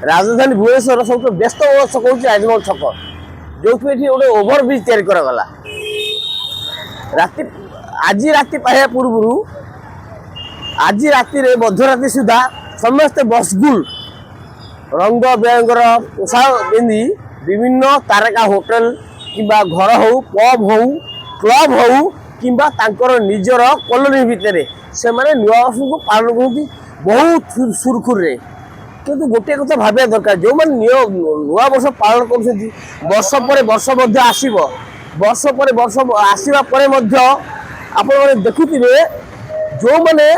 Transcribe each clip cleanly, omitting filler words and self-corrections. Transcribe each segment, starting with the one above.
राजधानी भुवनेश्वर सब व्यस्त छक हूँ राजमहल छक जो गोटे ओभरब्रिज तैयारी करागला राति आज राति पाइबा पूर्व आज राति मध्यराति सुधा समस्त बसगुल रंग बेरंगर पोशाक पिंधि विभिन्न तारका होटेल किंबा घर हो पब हो क्लब हो किंबा तांकर निजर कॉलोनी भितर से माने नुआ वर्ष को पालन करती बहुत सुरखुर रे किंतु गोटे कथा भाविया दरकार जो मैंने नुआ वर्ष पालन कर वर्ष पर वर्ष आसब वर्ष पर वर्ष आसवा पर आपण देखुवे जो मैंने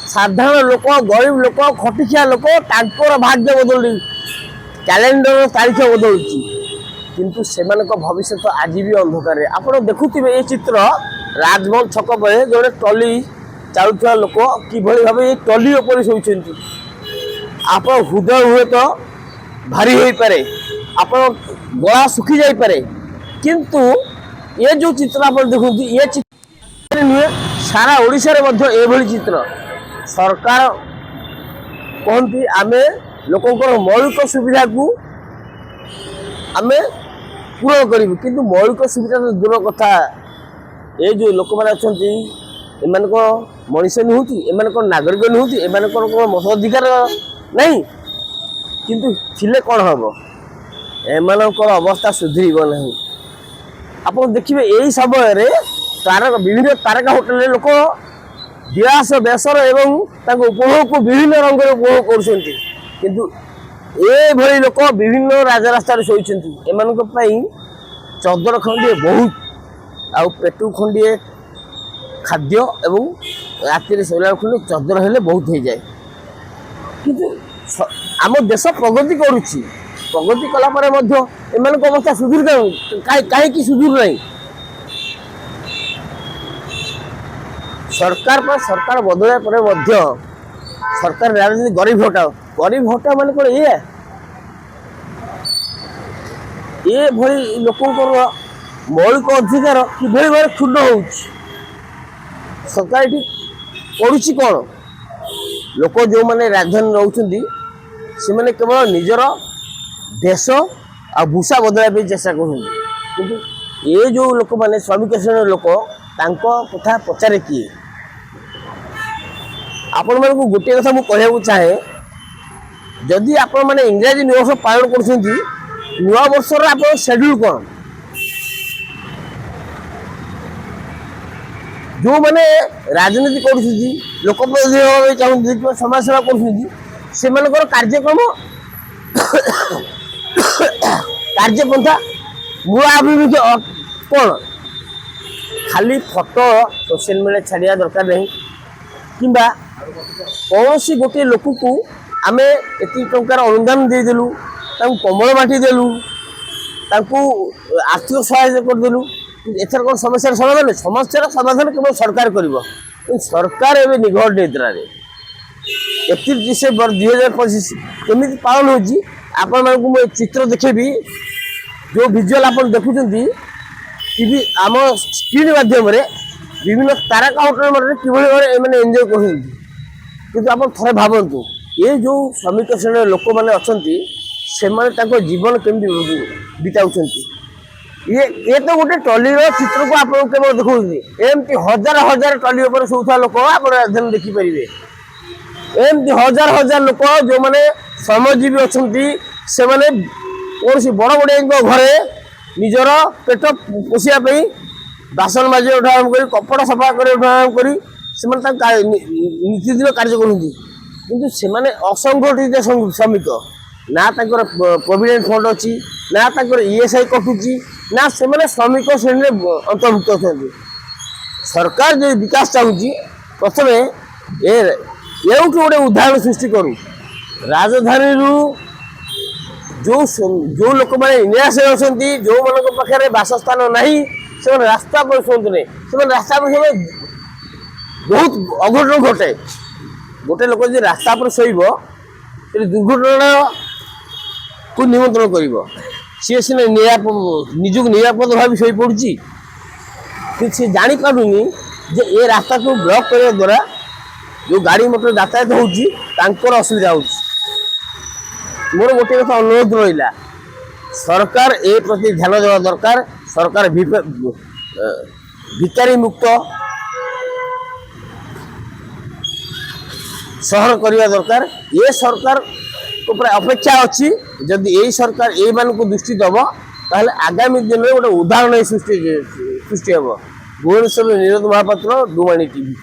साधारण लोक गरीब लोक खटिखिया लोक तांकर भाग्य बदल कैलेंडर तारीख बदल किंतु सेमान भविष्य आज भी अंधकार आप देखुवे ये चित्र राजमहल छक पर जो टली चलुवा लोक किभली भाव ये टली उपर शोचती आप हृदय हुए तो भारी हो पारे आप गला सुखी जापे किंतु ये जो चित्र आप देखते ये चित्र नुहे सारा ओडिशा रे मध्य एभली चित्र सरकार कहती आमे लोकंकर मौलिक सुविधा को आमे पूरण करूँ किंतु मौलिक सुविधा तो दूर कथा ये जो लोक मैंने अच्छा एम मनीष नुहति एम नागरिक नुहति एम मताधिकार नहीं किंतु थिले कौन हम एम अवस्था सुधर ना आप देखिए यही समय तारका विभिन्न तारका होटेल लोक विलास बेसर एवं उपभोग को विभिन्न रंग उपभोग कर लोक विभिन्न राजरास्तार शोचती एम चदर खंडे बहुत आउ पेटू खंडे खाद्य एवं राति शोला खंडे चदर हेले बहुत हो जाए किंतु आम देश प्रगति करुच्ची प्रगति कलापर एम अवस्था सुधुर कहीं सुधुर नहीं सरकार बदल पर सरकार राजनीति गरीब हटाओ मान कौन ये भली लोकंर मौलिक अधिकार किभली भाव क्षुण्ण हो सरकार ये करुच्ची कौन लोक जो मैंने राजधानी रोचंती से मैंने केवल निजर देश आ भूषा बदल चेष्टा कर ये जो लोक मैंने श्रमिक श्रेणी लोक कथा पचारे किए आपण मन को गोटे कथा मुझे चाहे जदि आपण मैंने इंग्राजी नुआ पालन कर नुआ वर्षर आप शेड्यूल कौन जो मैंने राजनीति कर लोकप्रतिनिधि भाव चाहते समाज सेवा कर कार्यक्रम कार्यपंथा मूल अभिमुखी कौन खाली फटो सोशल मीडिया छाड़ा दरकार नहीं किंबा कौन सी गोटे लोक को आम एति टंकार अनुदान देदेलु कमल बांटी देलु आर्थिक सहायता करदेलु एथर कौन समस्या समाधान समस्या समाधान केवल सरकार कर सरकार एवं निघड़ निद्रा 31 डिसेम्बर 2025 केमी पालन होची आपण मानक चित्र देखेबी जो विजुअल आप देखुं टीवी आम स्क्रीन माध्यम विभिन्न तारका होटेल कि भाव एंजय कर आप थे भावतु ये जो श्रमिक श्रेणी लोक मैंने अच्छा से जीवन केमती बिताऊँ ये तो गोटे टली चित्र को आप देखो एमती हजार हजार टली शोता लोक आप राजधानी देखिपारे एमती हजार हजार लोक जो मैंने श्रमजीवी अच्छा से कौन सी बड़ बड़े घरे निजर पेट पोषापी बासन माजी आरम्भ कर कपड़ा सफा आरम्भ कर नीतिदिन कार्य करते असंगठित श्रमिक ना प्रोविडेंट फंड अच्छी ना ईएसआई कटुची ना से श्रमिक श्रेणी अंतर्भुक्त अच्छा सरकार जो विकास चाहूँगी प्रथम ये गोटे उदाहरण सृष्टि करूँ राजधानी जो लोक मैंने निराश अच्छा जो मान पाखे बासस्थान नहीं से रास्ता पर शुणु नहीं रास्ता पर बहुत अघटन घटे गोटे लोक जो रास्ता पर शोब दुर्घटना को निमंत्रण कर सी सीना निजक निरापद भाव शो पड़ी सी जापारूनी जे ये रास्ता को ब्लॉक करने द्वारा जो गाड़ी मोटर यातायात होती असुविधा हो मोर गोटे कथा अनुरोध रहा सरकार ए प्रति ध्यान देवा दरकार सरकार भिकारी मुक्त सहर करने दरकार ये सरकार अपेक्षा अच्छी जदि यही सरकार ये को दृष्टि दब ताहले आगामी दिन में गोटे उदाहरण सृष्टि हे भुवनेश्वर नीरज महापात्र डुमाणी टीवी।